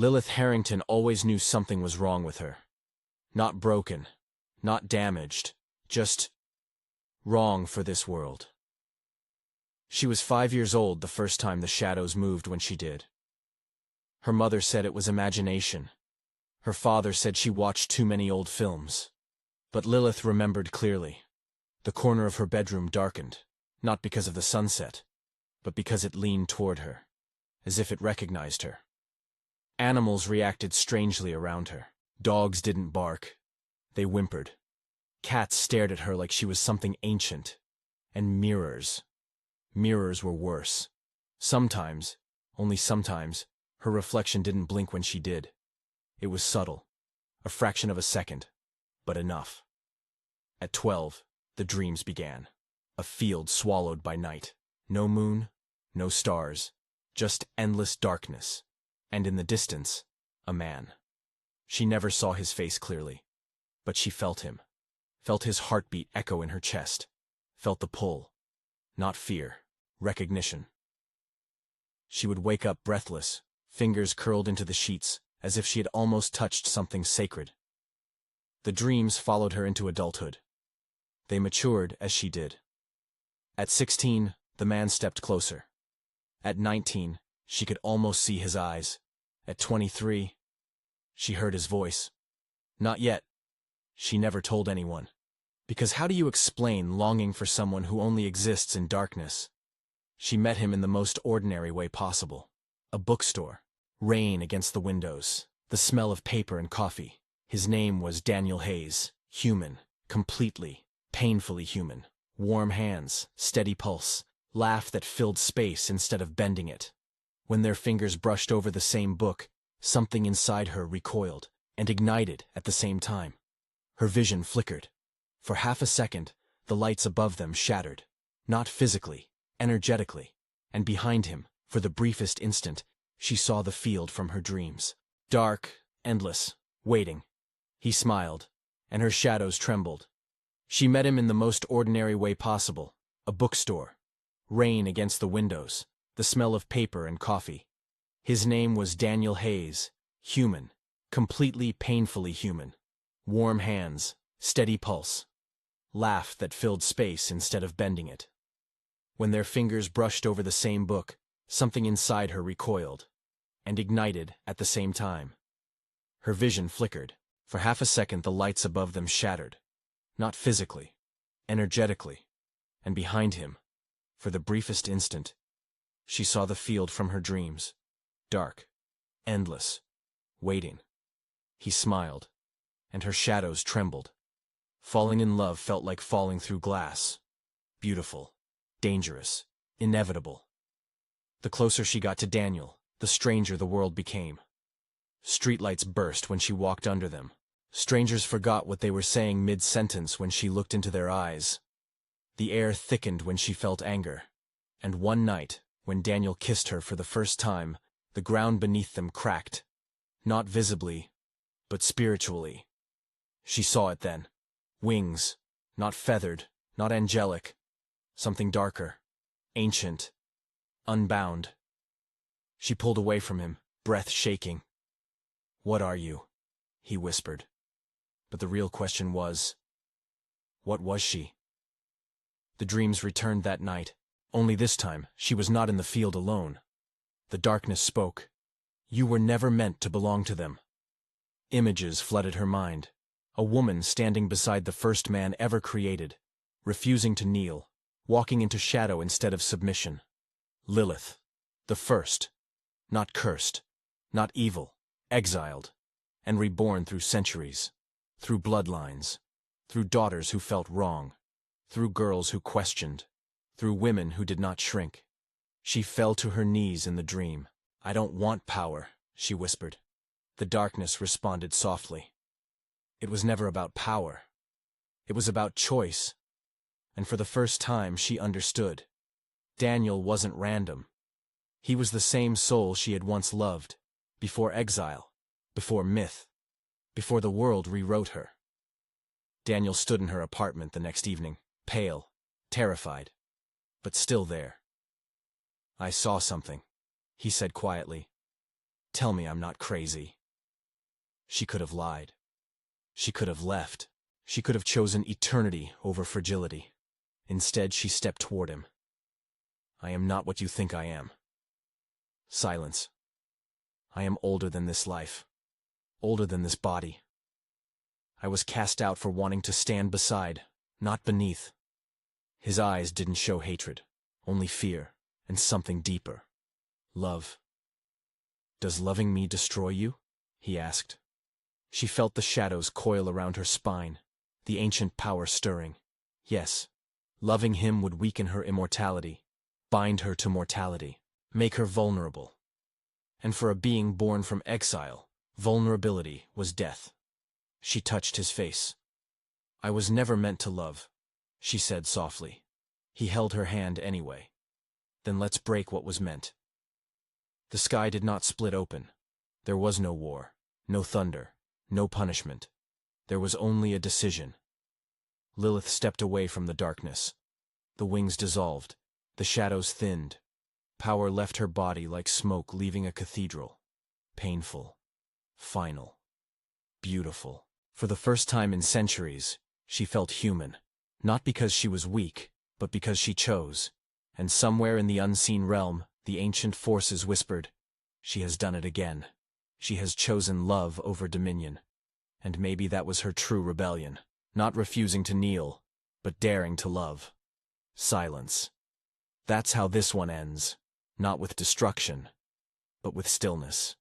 Lilith Harrington always knew something was wrong with her. Not broken, not damaged, just wrong for this world. She was 5 years old the first time the shadows moved when she did. Her mother said it was imagination. Her father said she watched too many old films. But Lilith remembered clearly. The corner of her bedroom darkened, not because of the sunset, but because it leaned toward her, as if it recognized her. Animals reacted strangely around her. Dogs didn't bark. They whimpered. Cats stared at her like she was something ancient. And mirrors. Mirrors were worse. Sometimes, only sometimes, her reflection didn't blink when she did. It was subtle, a fraction of a second, but enough. At 12, the dreams began. A field swallowed by night. No moon, no stars, just endless darkness. And in the distance, a man. She never saw his face clearly, but she felt him. Felt his heartbeat echo in her chest. Felt the pull. Not fear, recognition. She would wake up breathless, fingers curled into the sheets, as if she had almost touched something sacred. The dreams followed her into adulthood. They matured as she did. At 16, the man stepped closer. At 19, she could almost see his eyes. At 23, she heard his voice. Not yet. She never told anyone. Because how do you explain longing for someone who only exists in darkness? She met him in the most ordinary way possible. A bookstore. Rain against the windows. The smell of paper and coffee. His name was Daniel Hayes. Human. Completely. Painfully human. Warm hands. Steady pulse. Laugh that filled space instead of bending it. When their fingers brushed over the same book, something inside her recoiled and ignited at the same time. Her vision flickered. For half a second, the lights above them shattered. Not physically, energetically. And behind him, for the briefest instant, she saw the field from her dreams. Dark, endless, waiting. He smiled, and her shadows trembled. She met him in the most ordinary way possible. A bookstore. Rain against the windows. The smell of paper and coffee. His name was Daniel Hayes. Human. Completely painfully human. Warm hands. Steady pulse. Laugh that filled space instead of bending it. When their fingers brushed over the same book, something inside her recoiled and ignited at the same time. Her vision flickered. For half a second, the lights above them shattered. Not physically, energetically. And behind him, for the briefest instant, she saw the field from her dreams. Dark, endless, waiting. He smiled, and her shadows trembled. Falling in love felt like falling through glass. Beautiful, dangerous, inevitable. The closer she got to Daniel, the stranger the world became. Streetlights burst when she walked under them. Strangers forgot what they were saying mid-sentence when she looked into their eyes. The air thickened when she felt anger. And one night, when Daniel kissed her for the first time, the ground beneath them cracked. Not visibly, but spiritually. She saw it then. Wings, not feathered, not angelic. Something darker, ancient, unbound. She pulled away from him, breath shaking. "What are you?" he whispered. But the real question was, what was she? The dreams returned that night. Only this time, she was not in the field alone. The darkness spoke. You were never meant to belong to them. Images flooded her mind. A woman standing beside the first man ever created, refusing to kneel, walking into shadow instead of submission. Lilith, the first, not cursed, not evil, exiled, and reborn through centuries, through bloodlines, through daughters who felt wrong, through girls who questioned, through women who did not shrink. She fell to her knees in the dream. "I don't want power," she whispered. The darkness responded softly. It was never about power. It was about choice. And for the first time, she understood. Daniel wasn't random. He was the same soul she had once loved, before exile, before myth, before the world rewrote her. Daniel stood in her apartment the next evening, pale, terrified, but still there. "I saw something," he said quietly. Tell me I'm not crazy. She could have lied. She could have left. She could have chosen eternity over fragility. Instead, she stepped toward him. I am not what you think I am. Silence. I am older than this life. Older than this body. I was cast out for wanting to stand beside, not beneath. His eyes didn't show hatred, only fear, and something deeper. Love. Does loving me destroy you? He asked. She felt the shadows coil around her spine, the ancient power stirring. Yes, loving him would weaken her immortality, bind her to mortality, make her vulnerable. And for a being born from exile, vulnerability was death. She touched his face. I was never meant to love, she said softly. He held her hand anyway. Then let's break what was meant. The sky did not split open. There was no war, no thunder, no punishment. There was only a decision. Lilith stepped away from the darkness. The wings dissolved, the shadows thinned. Power left her body like smoke leaving a cathedral. Painful. Final. Beautiful. For the first time in centuries, she felt human. Not because she was weak, but because she chose. And somewhere in the unseen realm, the ancient forces whispered, she has done it again. She has chosen love over dominion. And maybe that was her true rebellion. Not refusing to kneel, but daring to love. Silence. That's how this one ends. Not with destruction, but with stillness.